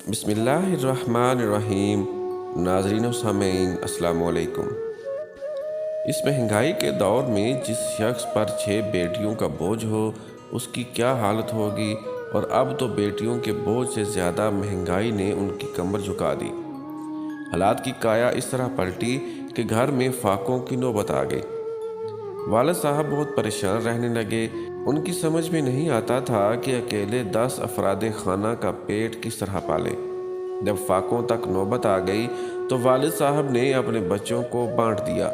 بسم اللہ الرحمن الرحیم۔ ناظرین و سامعین السلام علیکم۔ اس مہنگائی کے دور میں جس شخص پر 6 بیٹیوں کا بوجھ ہو اس کی کیا حالت ہوگی، اور اب تو بیٹیوں کے بوجھ سے زیادہ مہنگائی نے ان کی کمر جھکا دی۔ حالات کی کایا اس طرح پلٹی کہ گھر میں فاقوں کی نوبت آ گئی۔ والد صاحب بہت پریشان رہنے لگے۔ ان کی سمجھ میں نہیں آتا تھا کہ اکیلے 10 افراد خانہ کا پیٹ کس طرح پالے۔ جب فاقوں تک نوبت آ گئی تو والد صاحب نے اپنے بچوں کو بانٹ دیا۔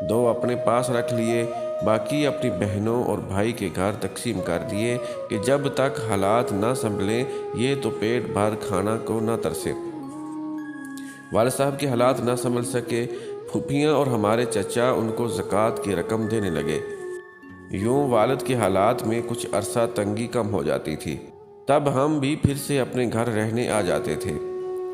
2 اپنے پاس رکھ لیے، باقی اپنی بہنوں اور بھائی کے گھر تقسیم کر دیے کہ جب تک حالات نہ سنبھلیں یہ تو پیٹ بھر کھانا کو نہ ترسے۔ والد صاحب کے حالات نہ سنبھل سکے، پھوپھیاں اور ہمارے چچا ان کو زکوٰۃ کی رقم دینے لگے۔ یوں والد کے حالات میں کچھ عرصہ تنگی کم ہو جاتی تھی، تب ہم بھی پھر سے اپنے گھر رہنے آ جاتے تھے۔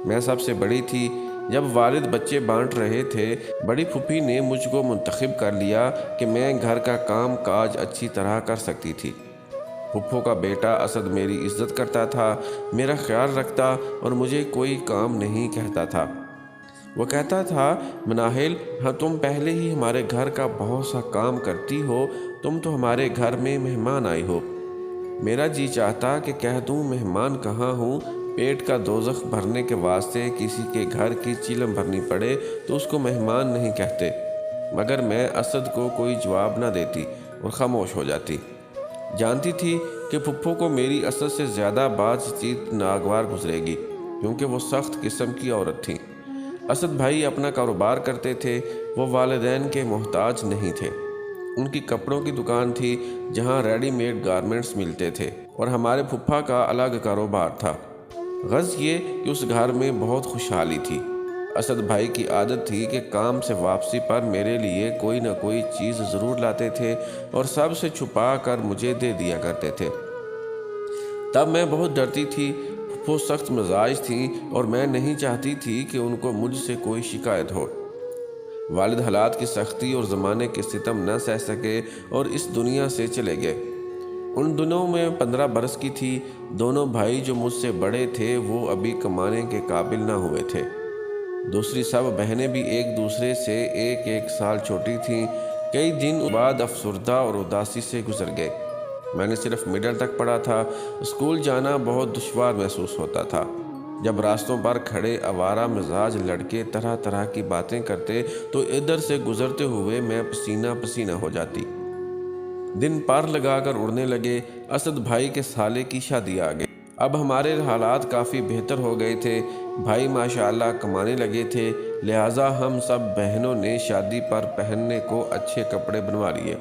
میں سب سے بڑی تھی۔ جب والد بچے بانٹ رہے تھے، بڑی پھوپھی نے مجھ کو منتخب کر لیا کہ میں گھر کا کام کاج اچھی طرح کر سکتی تھی۔ پھپھو کا بیٹا اسد میری عزت کرتا تھا، میرا خیال رکھتا اور مجھے کوئی کام نہیں کہتا تھا۔ وہ کہتا تھا، مناہل، ہاں تم پہلے ہی ہمارے گھر کا بہت سا کام کرتی ہو، تم تو ہمارے گھر میں مہمان آئی ہو۔ میرا جی چاہتا کہ کہہ دوں مہمان کہاں ہوں، پیٹ کا دوزخ بھرنے کے واسطے کسی کے گھر کی چیلم بھرنی پڑے تو اس کو مہمان نہیں کہتے، مگر میں اسد کو کوئی جواب نہ دیتی اور خاموش ہو جاتی۔ جانتی تھی کہ پھپھو کو میری اسد سے زیادہ بات چیت ناگوار گزرے گی، کیونکہ وہ سخت قسم کی عورت تھیں۔ اسد بھائی اپنا کاروبار کرتے تھے، وہ والدین کے محتاج نہیں تھے۔ ان کی کپڑوں کی دکان تھی جہاں ریڈی میڈ گارمنٹس ملتے تھے، اور ہمارے پھپھا کا الگ کاروبار تھا۔ غرض یہ کہ اس گھر میں بہت خوشحالی تھی۔ اسد بھائی کی عادت تھی کہ کام سے واپسی پر میرے لیے کوئی نہ کوئی چیز ضرور لاتے تھے اور سب سے چھپا کر مجھے دے دیا کرتے تھے۔ تب میں بہت ڈرتی تھی۔ پھپھو سخت مزاج تھیں اور میں نہیں چاہتی تھی کہ ان کو مجھ سے کوئی شکایت ہو۔ والد حالات کی سختی اور زمانے کے ستم نہ سہ سکے اور اس دنیا سے چلے گئے۔ ان دنوں میں 15 برس کی تھی۔ دونوں بھائی جو مجھ سے بڑے تھے وہ ابھی کمانے کے قابل نہ ہوئے تھے۔ دوسری سب بہنیں بھی ایک دوسرے سے 1 سال چھوٹی تھیں۔ کئی دن بعد افسردہ اور اداسی سے گزر گئے۔ میں نے صرف مڈل تک پڑھا تھا۔ اسکول جانا بہت دشوار محسوس ہوتا تھا۔ جب راستوں پر کھڑے آوارہ مزاج لڑکے طرح طرح کی باتیں کرتے تو ادھر سے گزرتے ہوئے میں پسینہ پسینہ ہو جاتی۔ دن پار لگا کر اڑنے لگے۔ اسد بھائی کے سالے کی شادی آ گئی۔ اب ہمارے حالات کافی بہتر ہو گئے تھے۔ بھائی ماشاءاللہ کمانے لگے تھے، لہٰذا ہم سب بہنوں نے شادی پر پہننے کو اچھے کپڑے بنوا لیے۔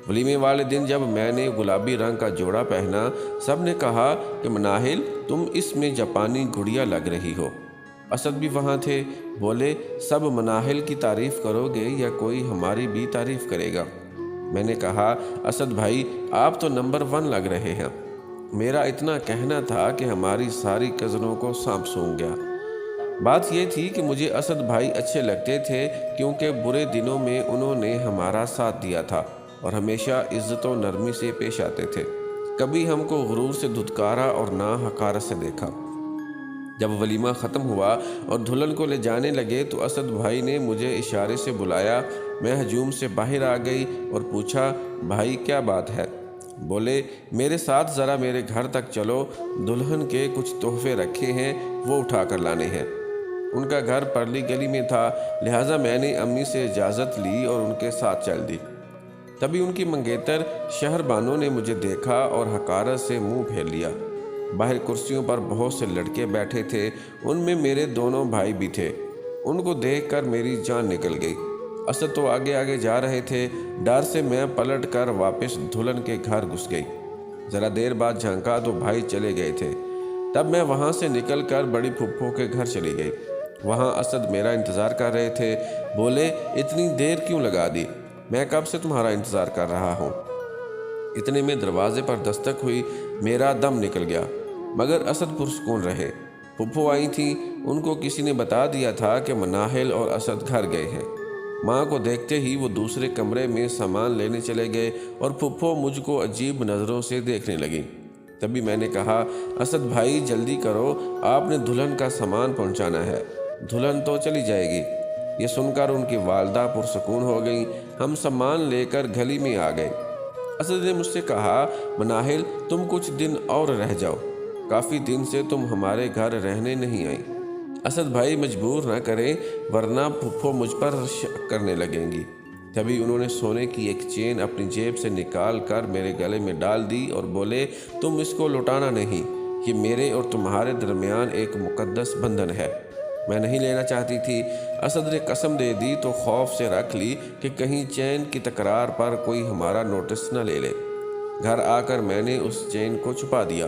ولیمے والے دن جب میں نے گلابی رنگ کا جوڑا پہنا، سب نے کہا کہ مناہل، تم اس میں جاپانی گڑیا لگ رہی ہو۔ اسد بھی وہاں تھے۔ بولے، سب مناہل کی تعریف کرو گے یا کوئی ہماری بھی تعریف کرے گا؟ میں نے کہا، اسد بھائی آپ تو نمبر 1 لگ رہے ہیں۔ میرا اتنا کہنا تھا کہ ہماری ساری کزنوں کو سانپ سونگھ گیا۔ بات یہ تھی کہ مجھے اسد بھائی اچھے لگتے تھے، کیونکہ برے دنوں میں انہوں نے ہمارا ساتھ دیا تھا اور ہمیشہ عزت و نرمی سے پیش آتے تھے۔ کبھی ہم کو غرور سے دھتکارا اور نہ حقارت سے دیکھا۔ جب ولیمہ ختم ہوا اور دلہن کو لے جانے لگے تو اسد بھائی نے مجھے اشارے سے بلایا۔ میں ہجوم سے باہر آ گئی اور پوچھا، بھائی کیا بات ہے؟ بولے، میرے ساتھ ذرا میرے گھر تک چلو، دلہن کے کچھ تحفے رکھے ہیں وہ اٹھا کر لانے ہیں۔ ان کا گھر پرلی گلی میں تھا، لہٰذا میں نے امی سے اجازت لی اور ان کے ساتھ چل دی۔ تبھی ان کی منگیتر شہر بانو نے مجھے دیکھا اور حقارت سے منہ پھیر لیا۔ باہر کرسیوں پر بہت سے لڑکے بیٹھے تھے، ان میں میرے دونوں بھائی بھی تھے۔ ان کو دیکھ کر میری جان نکل گئی۔ اسد تو آگے آگے جا رہے تھے۔ ڈر سے میں پلٹ کر واپس دلہن کے گھر گھس گئی۔ ذرا دیر بعد جھانکا تو بھائی چلے گئے تھے۔ تب میں وہاں سے نکل کر بڑی پھپھو کے گھر چلی گئی۔ وہاں اسد میرا انتظار کر رہے تھے۔ بولے، اتنی دیر کیوں لگا دی؟ میں کب سے تمہارا انتظار کر رہا ہوں۔ اتنے میں دروازے پر دستک ہوئی۔ میرا دم نکل گیا، مگر اسد پرسکون رہے۔ پھپھو آئی تھیں، ان کو کسی نے بتا دیا تھا کہ مناہل اور اسد گھر گئے ہیں۔ ماں کو دیکھتے ہی وہ دوسرے کمرے میں سامان لینے چلے گئے اور پھپھو مجھ کو عجیب نظروں سے دیکھنے لگی۔ تبھی میں نے کہا، اسد بھائی جلدی کرو، آپ نے دلہن کا سامان پہنچانا ہے، دلہن تو چلی جائے گی۔ یہ سن کر ان کی والدہ پرسکون ہو گئیں۔ ہم سامان لے کر گلی میں آ گئے۔ اسد نے مجھ سے کہا، مناہل تم کچھ دن اور رہ جاؤ، کافی دن سے تم ہمارے گھر رہنے نہیں آئی۔ اسد بھائی مجبور نہ کریں ورنہ پھپھو مجھ پر شک کرنے لگیں گی۔ تبھی انہوں نے سونے کی ایک چین اپنی جیب سے نکال کر میرے گلے میں ڈال دی اور بولے، تم اس کو لوٹانا نہیں، یہ میرے اور تمہارے درمیان ایک مقدس بندھن ہے۔ میں نہیں لینا چاہتی تھی۔ اسد نے قسم دے دی تو خوف سے رکھ لی کہ کہیں چین کی تکرار پر کوئی ہمارا نوٹس نہ لے لے۔ گھر آ کر میں نے اس چین کو چھپا دیا۔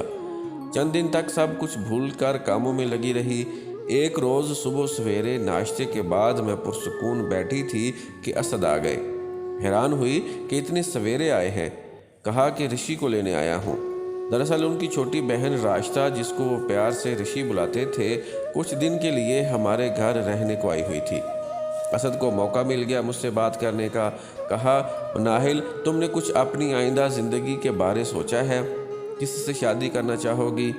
چند دن تک سب کچھ بھول کر کاموں میں لگی رہی۔ ایک روز صبح سویرے ناشتے کے بعد میں پرسکون بیٹھی تھی کہ اسد آ گئے۔ حیران ہوئی کہ اتنے سویرے آئے ہیں۔ کہا کہ رشی کو لینے آیا ہوں۔ دراصل ان کی چھوٹی بہن راشدہ، جس کو وہ پیار سے رشی بلاتے تھے، کچھ دن کے لیے ہمارے گھر رہنے کو آئی ہوئی تھی۔ اسد کو موقع مل گیا مجھ سے بات کرنے کا۔ کہا، مناہل تم نے کچھ اپنی آئندہ زندگی کے بارے سوچا ہے؟ کس سے شادی کرنا چاہو گی؟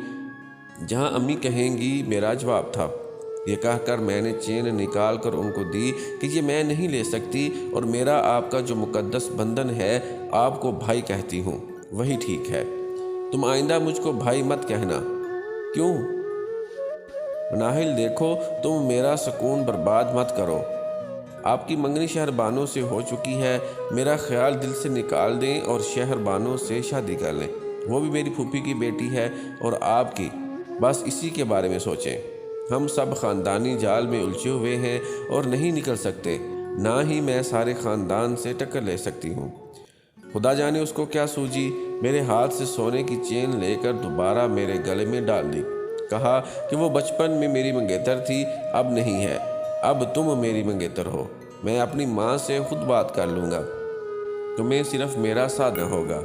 جہاں امی کہیں گی، میرا جواب تھا۔ یہ کہہ کر میں نے چین نکال کر ان کو دی کہ یہ میں نہیں لے سکتی اور میرا آپ کا جو مقدس بندھن ہے، آپ کو بھائی کہتی ہوں، وہی ٹھیک ہے۔ تم آئندہ مجھ کو بھائی مت کہنا۔ کیوں؟ مناہل دیکھو، تم میرا سکون برباد مت کرو۔ آپ کی منگنی شہر بانو سے ہو چکی ہے، میرا خیال دل سے نکال دیں اور شہر بانو سے شادی کر لیں۔ وہ بھی میری پھوپھی کی بیٹی ہے اور آپ کی، بس اسی کے بارے میں سوچیں۔ ہم سب خاندانی جال میں الجھے ہوئے ہیں اور نہیں نکل سکتے، نہ ہی میں سارے خاندان سے ٹکر لے سکتی ہوں۔ خدا جانے اس کو کیا سوجی، میرے ہاتھ سے سونے کی چین لے کر دوبارہ میرے گلے میں ڈال دی۔ کہا کہ وہ بچپن میں میری منگیتر تھی، اب نہیں ہے، اب تم میری منگیتر ہو۔ میں اپنی ماں سے خود بات کر لوں گا، تمہیں صرف میرا ساتھ نہ ہوگا۔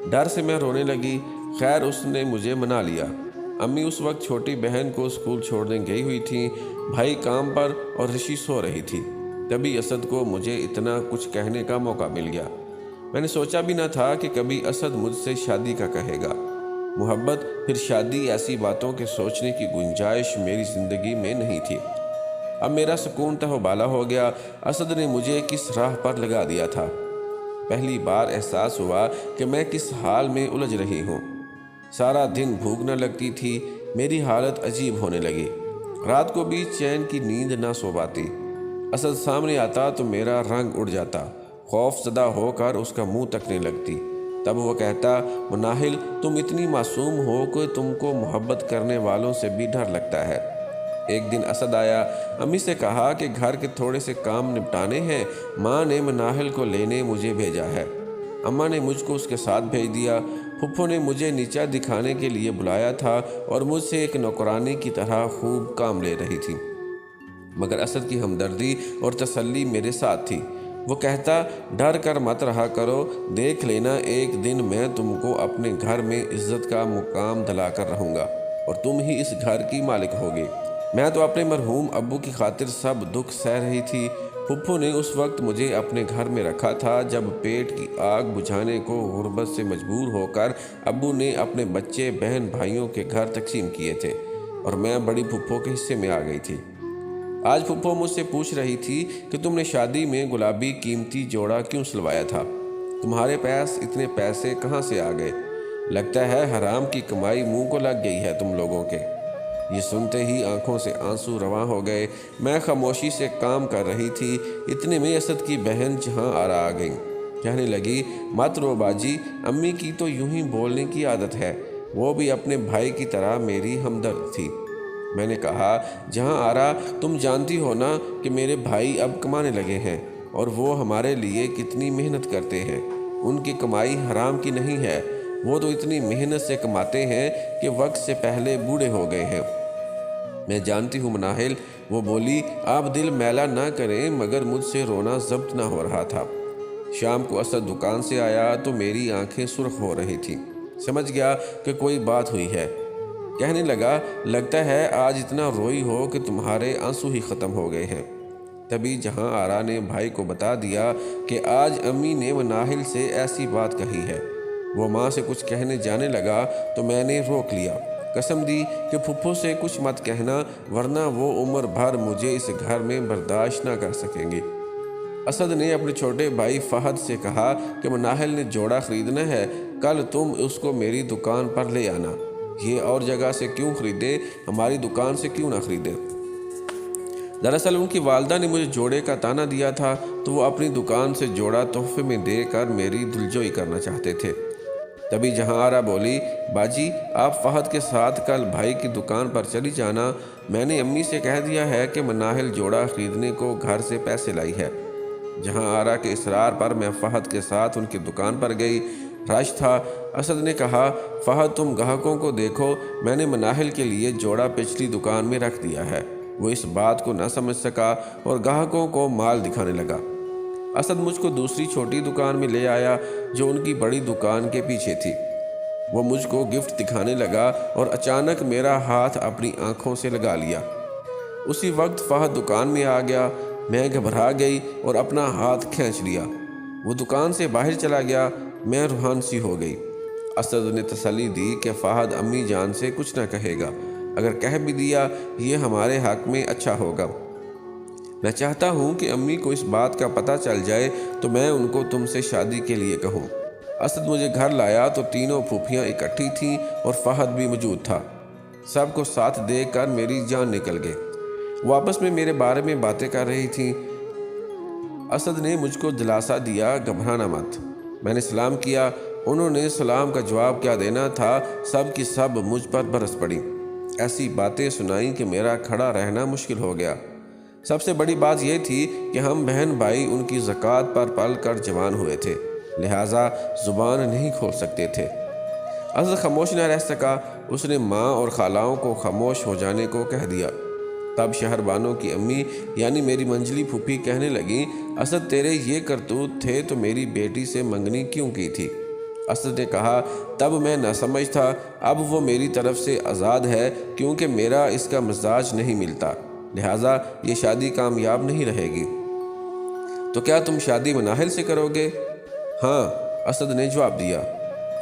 ڈر سے میں رونے لگی۔ خیر اس نے مجھے منا لیا۔ امی اس وقت چھوٹی بہن کو اسکول چھوڑنے گئی ہوئی تھیں، بھائی کام پر اور رشی سو رہی تھی۔ تبھی اسد کو مجھے اتنا کچھ کہنے کا موقع مل گیا۔ میں نے سوچا بھی نہ تھا کہ کبھی اسد مجھ سے شادی کا کہے گا۔ محبت پھر شادی، ایسی باتوں کے سوچنے کی گنجائش میری زندگی میں نہیں تھی۔ اب میرا سکون تہ و بالا ہو گیا۔ اسد نے مجھے کس راہ پر لگا دیا تھا۔ پہلی بار احساس ہوا کہ میں کس حال میں الجھ رہی ہوں۔ سارا دن بھوک نہ لگتی تھی، میری حالت عجیب ہونے لگی۔ رات کو بھی چین کی نیند نہ سو پاتی۔ اسد سامنے آتا تو میرا رنگ اڑ جاتا، خوف زدہ ہو کر اس کا منہ تکنے لگتی۔ تب وہ کہتا، مناہل تم اتنی معصوم ہو کہ تم کو محبت کرنے والوں سے بھی ڈر لگتا ہے۔ ایک دن اسد آیا، امی سے کہا کہ گھر کے تھوڑے سے کام نپٹانے ہیں، ماں نے مناہل کو لینے مجھے بھیجا ہے۔ اماں نے مجھ کو اس کے ساتھ بھیج دیا۔ پھپھو نے مجھے نیچا دکھانے کے لیے بلایا تھا اور مجھ سے ایک نوکرانی کی طرح خوب کام لے رہی تھی، مگر اسد کی ہمدردی اور تسلی میرے ساتھ تھی۔ وہ کہتا، ڈر کر مت رہا کرو، دیکھ لینا ایک دن میں تم کو اپنے گھر میں عزت کا مقام دلا کر رہوں گا اور تم ہی اس گھر کی مالک ہوگی۔ میں تو اپنے مرحوم ابو کی خاطر سب دکھ سہ رہی تھی۔ پھپھو نے اس وقت مجھے اپنے گھر میں رکھا تھا جب پیٹ کی آگ بجھانے کو غربت سے مجبور ہو کر ابو نے اپنے بچے بہن بھائیوں کے گھر تقسیم کیے تھے اور میں بڑی پھپھو کے حصے میں آ گئی تھی۔ آج پھپھو مجھ سے پوچھ رہی تھی کہ تم نے شادی میں گلابی قیمتی جوڑا کیوں سلوایا تھا؟ تمہارے پاس اتنے پیسے کہاں سے آ گئے؟ لگتا ہے حرام کی کمائی منہ کو لگ گئی ہے تم لوگوں کے۔ یہ سنتے ہی آنکھوں سے آنسو رواں ہو گئے۔ میں خاموشی سے کام کر رہی تھی، اتنے میں اسد کی بہن جہاں آرا آ گئیں۔ کہنے لگی، مت رو باجی، امی کی تو یوں ہی بولنے کی عادت ہے، وہ بھی اپنے بھائی کی طرح میری ہمدرد تھی۔ میں نے کہا، جہاں آرا تم جانتی ہو نا کہ میرے بھائی اب کمانے لگے ہیں اور وہ ہمارے لیے کتنی محنت کرتے ہیں، ان کی کمائی حرام کی نہیں ہے، وہ تو اتنی محنت سے کماتے ہیں کہ وقت سے پہلے بوڑھے ہو گئے ہیں۔ میں جانتی ہوں مناہل، وہ بولی، آپ دل میلا نہ کریں، مگر مجھ سے رونا ضبط نہ ہو رہا تھا۔ شام کو اسد دکان سے آیا تو میری آنکھیں سرخ ہو رہی تھیں۔ سمجھ گیا کہ کوئی بات ہوئی ہے۔ کہنے لگا، لگتا ہے آج اتنا روئی ہو کہ تمہارے آنسو ہی ختم ہو گئے ہیں۔ تبھی جہاں آرا نے بھائی کو بتا دیا کہ آج امی نے مناہل سے ایسی بات کہی ہے۔ وہ ماں سے کچھ کہنے جانے لگا تو میں نے روک لیا، قسم دی کہ پھپھو سے کچھ مت کہنا ورنہ وہ عمر بھر مجھے اس گھر میں برداشت نہ کر سکیں گے۔ اسد نے اپنے چھوٹے بھائی فہد سے کہا کہ مناہل نے جوڑا خریدنا ہے، کل تم اس کو میری دکان پر لے آنا۔ یہ اور جگہ سے کیوں خریدے، ہماری دکان سے کیوں نہ خریدے؟ دراصل ان کی والدہ نے مجھے جوڑے کا تانا دیا تھا تو وہ اپنی دکان سے جوڑا تحفے میں دے کر میری دلجوئی کرنا چاہتے تھے۔ تبھی جہاں آرا بولی، باجی آپ فہد کے ساتھ کل بھائی کی دکان پر چلی جانا، میں نے امی سے کہہ دیا ہے کہ مناہل جوڑا خریدنے کو گھر سے پیسے لائی ہے۔ جہاں آرا کے اصرار پر میں فہد کے ساتھ ان کی دکان پر گئی۔ رش تھا۔ اسد نے کہا، فہد تم گاہکوں کو دیکھو، میں نے مناہل کے لیے جوڑا پچھلی دکان میں رکھ دیا ہے۔ وہ اس بات کو نہ سمجھ سکا اور گاہکوں کو مال دکھانے لگا۔ اسد مجھ کو دوسری چھوٹی دکان میں لے آیا جو ان کی بڑی دکان کے پیچھے تھی۔ وہ مجھ کو گفٹ دکھانے لگا اور اچانک میرا ہاتھ اپنی آنکھوں سے لگا لیا۔ اسی وقت فہد دکان میں آ گیا۔ میں گھبرا گئی اور اپنا ہاتھ کھینچ لیا۔ وہ دکان سے باہر چلا گیا۔ میں روحان سی ہو گئی۔ اسد نے تسلی دی کہ فہد امی جان سے کچھ نہ کہے گا، اگر کہہ بھی دیا یہ ہمارے حق میں اچھا ہوگا۔ میں چاہتا ہوں کہ امی کو اس بات کا پتہ چل جائے تو میں ان کو تم سے شادی کے لیے کہوں۔ اسد مجھے گھر لایا تو تینوں پھوپھیاں اکٹھی تھیں اور فہد بھی موجود تھا۔ سب کو ساتھ دیکھ کر میری جان نکل گئی۔ وہ آپس میں میرے بارے میں باتیں کر رہی تھیں۔ اسد نے مجھ کو دلاسا دیا، گھبرانا مت۔ میں نے سلام کیا۔ انہوں نے سلام کا جواب کیا دینا تھا، سب کی سب مجھ پر برس پڑی۔ ایسی باتیں سنائیں کہ میرا کھڑا رہنا مشکل ہو گیا۔ سب سے بڑی بات یہ تھی کہ ہم بہن بھائی ان کی زکوٰۃ پر پل کر جوان ہوئے تھے، لہٰذا زبان نہیں کھول سکتے تھے۔ اسد خاموش نہ رہ سکا۔ اس نے ماں اور خالاؤں کو خاموش ہو جانے کو کہہ دیا۔ تب شہر بانوں کی امی یعنی میری منجلی پھوپھی کہنے لگیں، اسد تیرے یہ کرتوت تھے تو میری بیٹی سے منگنی کیوں کی تھی؟ اسد نے کہا، تب میں نہ سمجھ تھا، اب وہ میری طرف سے آزاد ہے کیونکہ میرا اس کا مزاج نہیں ملتا، لہٰذا یہ شادی کامیاب نہیں رہے گی۔ تو کیا تم شادی مناہل سے کرو گے؟ ہاں، اسد نے جواب دیا۔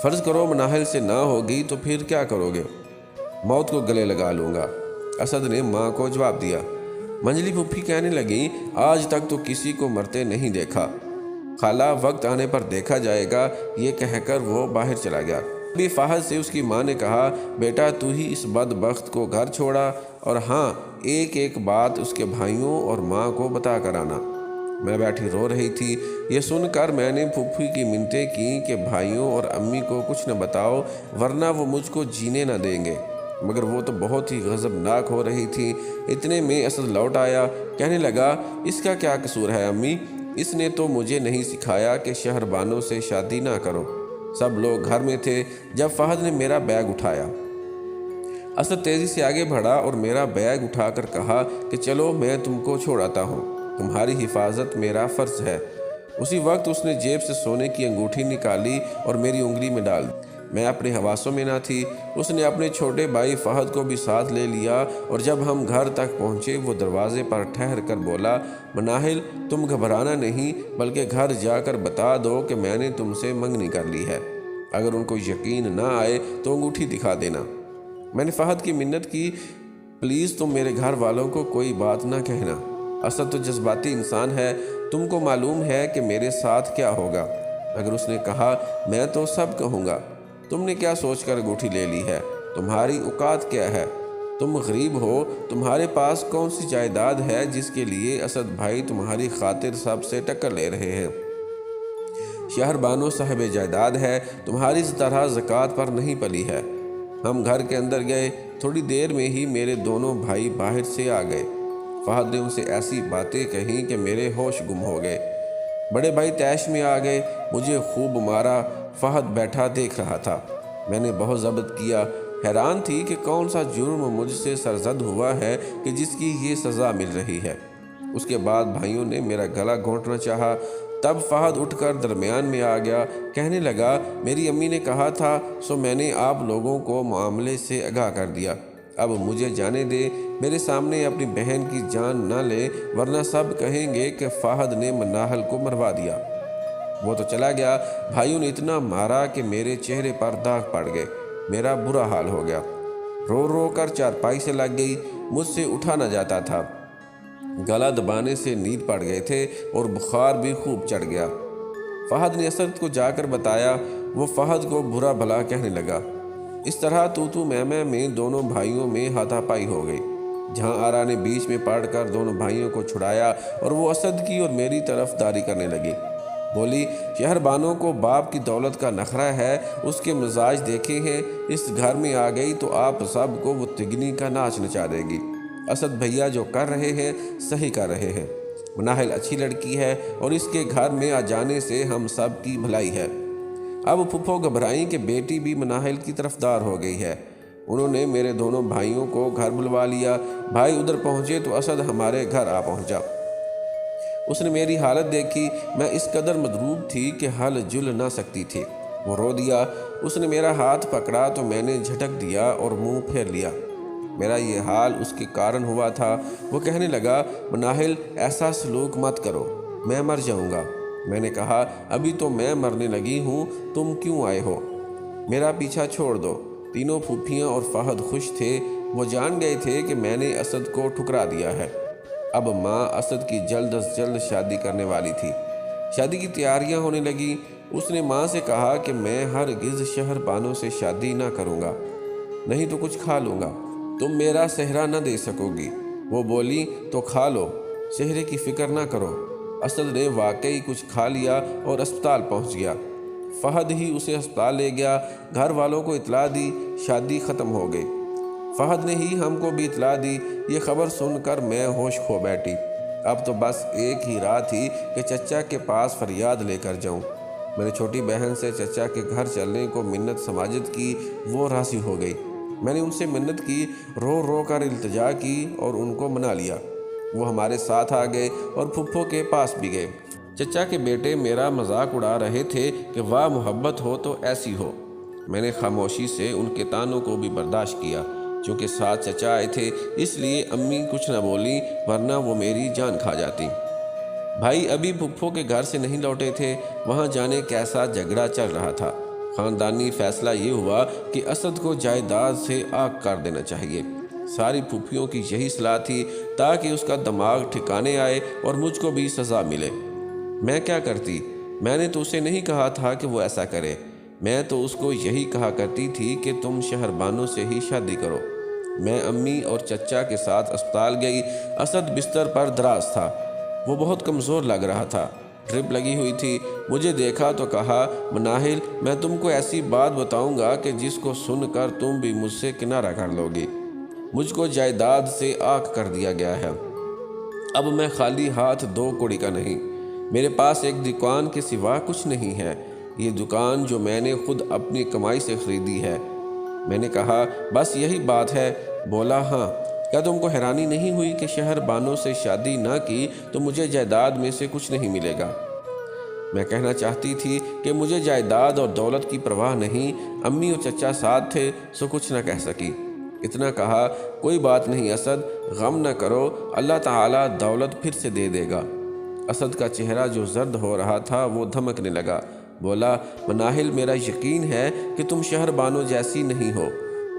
فرض کرو مناہل سے نہ ہوگی تو پھر کیا کرو گے؟ موت کو گلے لگا لوں گا، اسد نے ماں کو جواب دیا۔ منجلی پھوپھی کہنے لگیں، آج تک تو کسی کو مرتے نہیں دیکھا، خالہ وقت آنے پر دیکھا جائے گا، یہ کہہ کر وہ باہر چلا گیا۔ ابھی فہد سے اس کی ماں نے کہا، بیٹا تو ہی اس بدبخت کو گھر چھوڑا، اور ہاں ایک ایک بات اس کے بھائیوں اور ماں کو بتا کر آنا۔ میں بیٹھی رو رہی تھی۔ یہ سن کر میں نے پھوپھی کی منتیں کیں کہ بھائیوں اور امی کو کچھ نہ بتاؤ ورنہ وہ مجھ کو جینے نہ دیں گے، مگر وہ تو بہت ہی غضبناک ہو رہی تھی۔ اتنے میں اسد لوٹ آیا، کہنے لگا، اس کا کیا قصور ہے امی؟ اس نے تو مجھے نہیں سکھایا کہ شہر بانوں سے شادی نہ کرو۔ سب لوگ گھر میں تھے جب فہد نے میرا بیگ اٹھایا۔ اسد تیزی سے آگے بڑھا اور میرا بیگ اٹھا کر کہا کہ چلو میں تم کو چھوڑاتا ہوں، تمہاری حفاظت میرا فرض ہے۔ اسی وقت اس نے جیب سے سونے کی انگوٹھی نکالی اور میری انگلی میں ڈال دی۔ میں اپنے حواسوں میں نہ تھی۔ اس نے اپنے چھوٹے بھائی فہد کو بھی ساتھ لے لیا اور جب ہم گھر تک پہنچے وہ دروازے پر ٹھہر کر بولا، مناہل تم گھبرانا نہیں بلکہ گھر جا کر بتا دو کہ میں نے تم سے منگنی کر لی ہے، اگر ان کو یقین نہ آئے تو انگوٹھی دکھا دینا۔ میں نے فہد کی منت کی، پلیز تم میرے گھر والوں کو کوئی بات نہ کہنا، اسد تو جذباتی انسان ہے، تم کو معلوم ہے کہ میرے ساتھ کیا ہوگا۔ اگر اس نے کہا، میں تو سب کہوں گا، تم نے کیا سوچ کر انگوٹھی لے لی ہے، تمہاری اوقات کیا ہے، تم غریب ہو، تمہارے پاس کون سی جائیداد ہے جس کے لیے اسد بھائی تمہاری خاطر سب سے ٹکر لے رہے ہیں؟ شہر بانو صاحب جائیداد ہے، تمہاری طرح زکوٰۃ پر نہیں پلی ہے۔ ہم گھر کے اندر گئے، تھوڑی دیر میں ہی میرے دونوں بھائی باہر سے آ گئے۔ فہد نے ان سے ایسی باتیں کہیں کہ میرے ہوش گم ہو گئے۔ بڑے بھائی تیش میں آ گئے، مجھے خوب مارا۔ فہد بیٹھا دیکھ رہا تھا۔ میں نے بہت ضبط کیا، حیران تھی کہ کون سا جرم مجھ سے سرزد ہوا ہے کہ جس کی یہ سزا مل رہی ہے۔ اس کے بعد بھائیوں نے میرا گلا گھونٹنا چاہا، تب فہد اٹھ کر درمیان میں آ گیا، کہنے لگا، میری امی نے کہا تھا سو میں نے آپ لوگوں کو معاملے سے آگاہ کر دیا، اب مجھے جانے دے، میرے سامنے اپنی بہن کی جان نہ لے ورنہ سب کہیں گے کہ فہد نے مناہل کو مروا دیا۔ وہ تو چلا گیا، بھائیوں نے اتنا مارا کہ میرے چہرے پر داغ پڑ گئے، میرا برا حال ہو گیا، رو رو کر چارپائی سے لگ گئی، مجھ سے اٹھا نہ جاتا تھا، گلا دبانے سے نیند پڑ گئے تھے اور بخار بھی خوب چڑھ گیا۔ فہد نے اسد کو جا کر بتایا، وہ فہد کو برا بھلا کہنے لگا۔ اس طرح تو میں دونوں بھائیوں میں ہاتھا پائی ہو گئی، جہاں آرا نے بیچ میں پڑھ کر دونوں بھائیوں کو چھڑایا اور وہ اسد کی اور میری طرف داری کرنے لگی۔ بولی، شہر بانوں کو باپ کی دولت کا نخرہ ہے، اس کے مزاج دیکھے ہیں، اس گھر میں آ گئی تو آپ سب کو وہ تگنی کا ناچ نچا دے گی۔ اسد بھیا جو کر رہے ہیں صحیح کر رہے ہیں، مناہل اچھی لڑکی ہے اور اس کے گھر میں آ جانے سے ہم سب کی بھلائی ہے۔ اب پھپھو گھبرائیں کہ بیٹی بھی مناہل کی طرفدار ہو گئی ہے۔ انہوں نے میرے دونوں بھائیوں کو گھر بلوا لیا۔ بھائی ادھر پہنچے تو اسد ہمارے گھر آ پہنچا۔ اس نے میری حالت دیکھی، میں اس قدر مضروب تھی کہ ہل جل نہ سکتی تھی۔ وہ رو دیا۔ اس نے میرا ہاتھ پکڑا تو میں نے جھٹک دیا اور منہ پھیر لیا۔ میرا یہ حال اس کے کارن ہوا تھا۔ وہ کہنے لگا، مناہل ایسا سلوک مت کرو، میں مر جاؤں گا۔ میں نے کہا، ابھی تو میں مرنے لگی ہوں، تم کیوں آئے ہو؟ میرا پیچھا چھوڑ دو۔ تینوں پھوپھیاں اور فہد خوش تھے، وہ جان گئے تھے کہ میں نے اسد کو ٹھکرا دیا ہے۔ اب ماں اسد کی جلد از جلد شادی کرنے والی تھی۔ شادی کی تیاریاں ہونے لگی۔ اس نے ماں سے کہا کہ میں ہرگز شہر بانوں سے شادی نہ کروں گا، نہیں تو کچھ کھا لوں گا، تم میرا سہرا نہ دے سکو گی۔ وہ بولی، تو کھا لو، سہرے کی فکر نہ کرو۔ اسد نے واقعی کچھ کھا لیا اور اسپتال پہنچ گیا۔ فہد ہی اسے ہسپتال لے گیا۔ گھر والوں کو اطلاع دی، شادی ختم ہو گئی۔ فہد نے ہی ہم کو بھی اطلاع دی۔ یہ خبر سن کر میں ہوش کھو بیٹھی۔ اب تو بس ایک ہی راہ تھی کہ چچا کے پاس فریاد لے کر جاؤں۔ میں نے چھوٹی بہن سے چچا کے گھر چلنے کو منت سماجت کی، وہ راضی ہو گئی۔ میں نے ان سے منت کی، رو رو کر التجا کی اور ان کو منا لیا۔ وہ ہمارے ساتھ آ گئے اور پھپھو کے پاس بھی گئے۔ چچا کے بیٹے میرا مذاق اڑا رہے تھے کہ واہ محبت ہو تو ایسی ہو۔ میں نے خاموشی سے ان کے طعنوں کو بھی برداشت کیا۔ چونکہ ساتھ چچا آئے تھے اس لیے امی کچھ نہ بولی، ورنہ وہ میری جان کھا جاتی۔ بھائی ابھی پھپھو کے گھر سے نہیں لوٹے تھے، وہاں جانے کیسا جھگڑا چل رہا تھا۔ خاندانی فیصلہ یہ ہوا کہ اسد کو جائیداد سے آگ کر دینا چاہیے۔ ساری پھوپھیوں کی یہی صلاح تھی تاکہ اس کا دماغ ٹھکانے آئے اور مجھ کو بھی سزا ملے۔ میں کیا کرتی؟ میں نے تو اسے نہیں کہا تھا کہ وہ ایسا کرے، میں تو اس کو یہی کہا کرتی تھی کہ تم شہر بانوں سے ہی شادی کرو۔ میں امی اور چچا کے ساتھ اسپتال گئی۔ اسد بستر پر دراز تھا، وہ بہت کمزور لگ رہا تھا، ڈرپ لگی ہوئی تھی۔ مجھے دیکھا تو کہا، مناہل میں تم کو ایسی بات بتاؤں گا کہ جس کو سن کر تم بھی مجھ سے کنارہ کر لو گی۔ مجھ کو جائیداد سے آگ کر دیا گیا ہے۔ اب میں خالی ہاتھ دو کوڑی کا نہیں، میرے پاس ایک دکان کے سوا کچھ نہیں ہے، یہ دکان جو میں نے خود اپنی کمائی سے خریدی ہے۔ میں نے کہا، بس یہی بات ہے؟ بولا، ہاں۔ کیا تم کو حیرانی نہیں ہوئی کہ شہر بانوں سے شادی نہ کی تو مجھے جائیداد میں سے کچھ نہیں ملے گا؟ میں کہنا چاہتی تھی کہ مجھے جائیداد اور دولت کی پرواہ نہیں، امی اور چچا ساتھ تھے سو کچھ نہ کہہ سکی۔ اتنا کہا، کوئی بات نہیں اسد، غم نہ کرو، اللہ تعالیٰ دولت پھر سے دے دے گا۔ اسد کا چہرہ جو زرد ہو رہا تھا وہ دھمکنے لگا۔ بولا، مناہل میرا یقین ہے کہ تم شہر بانوں جیسی نہیں ہو،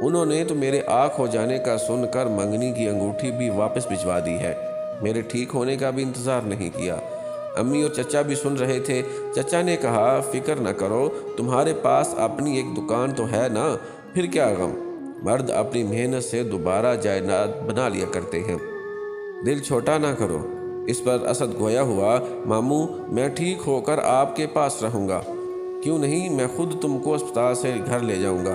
انہوں نے تو میرے آنکھ ہو جانے کا سن کر منگنی کی انگوٹھی بھی واپس بھجوا دی ہے، میرے ٹھیک ہونے کا بھی انتظار نہیں کیا۔ امی اور چچا بھی سن رہے تھے۔ چچا نے کہا، فکر نہ کرو، تمہارے پاس اپنی ایک دکان تو ہے نا، پھر کیا غم، مرد اپنی محنت سے دوبارہ جائیداد بنا لیا کرتے ہیں، دل چھوٹا نہ کرو۔ اس پر اسد گویا ہوا، ماموں میں ٹھیک ہو کر آپ کے پاس رہوں گا، کیوں نہیں میں خود تم کو اسپتال سے گھر لے جاؤں گا۔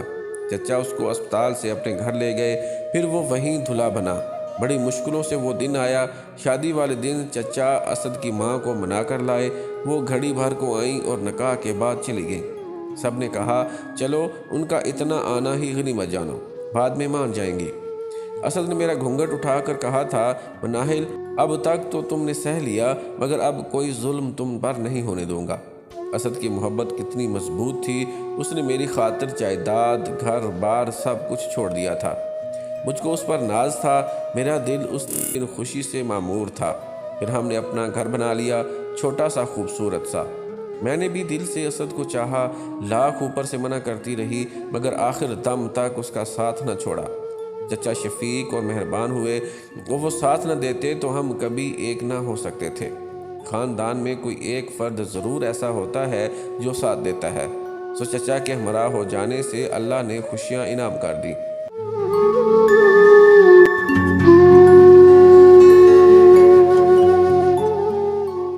چچا اس کو اسپتال سے اپنے گھر لے گئے، پھر وہ وہیں دھلا بنا۔ بڑی مشکلوں سے وہ دن آیا۔ شادی والے دن چچا اسد کی ماں کو منا کر لائے، وہ گھڑی بھر کو آئیں اور نکاح کے بعد چلی گئیں۔ سب نے کہا، چلو ان کا اتنا آنا ہی غنیمت جانو، بعد میں مان جائیں گی۔ اسد نے میرا گھونگھٹ اٹھا کر کہا تھا، مناہل اب تک تو تم نے سہ لیا، مگر اب کوئی ظلم تم پر نہیں ہونے دوں گا۔ اسد کی محبت کتنی مضبوط تھی، اس نے میری خاطر جائیداد، گھر بار سب کچھ چھوڑ دیا تھا۔ مجھ کو اس پر ناز تھا، میرا دل اس دن خوشی سے معمور تھا۔ پھر ہم نے اپنا گھر بنا لیا، چھوٹا سا خوبصورت سا۔ میں نے بھی دل سے اسد کو چاہا، لاکھ اوپر سے منع کرتی رہی، مگر آخر دم تک اس کا ساتھ نہ چھوڑا۔ چچا شفیق اور مہربان ہوئے، وہ ساتھ نہ دیتے تو ہم کبھی ایک نہ ہو سکتے تھے۔ خاندان میں کوئی ایک فرد ضرور ایسا ہوتا ہے جو ساتھ دیتا ہے، سو چچا کے ہمراہ ہو جانے سے اللہ نے خوشیاں انعام کر دی۔